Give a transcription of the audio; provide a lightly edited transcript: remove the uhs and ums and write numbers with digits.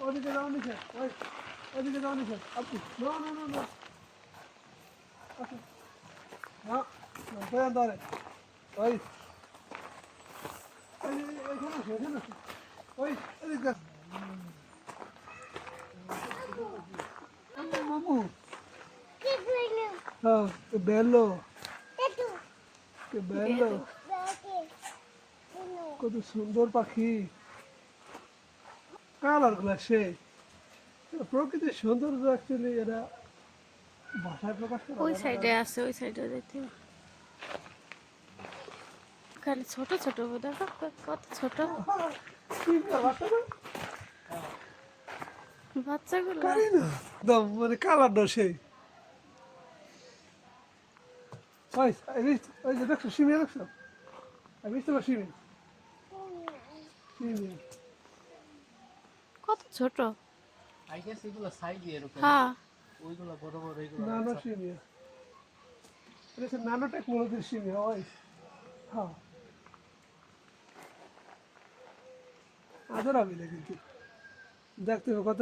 ওদিকে যাও নিচে ওই ওদিকে যাও নিচে আপু না না না না আচ্ছা না না ধরে ওই এখানে আছে ওই এদিকে মামু হ্যাঁ bello che bello কত সুন্দর পাখি কালার গুলা সেই প্রকৃতির সৌন্দর্য অ্যাকচুয়ালি এরা ভাষায় প্রকাশ করা ওই যায় না সাইডে আছে, ওই সাইডে দেখতে খালি ছোট ছোট দেখো কত ছোট বাচ্চাগুলো। কারি না একদম মানে কালারটা সেই ওই ওই যে দেখছো সিমিয়া দেখছো আমি বুঝতে পারছি সিমিয়া সিমিয়া কত ছোট। আই গেস এগুলো সাইজে এরকম হ্যাঁ ওইগুলো বড় বড় এগুলো নানো সিমিয়া এটা হচ্ছে নানো টেকনোলজির সিমিয়া ওই হ্যাঁ আদর আমি কিন্তু দেখতে হবে কত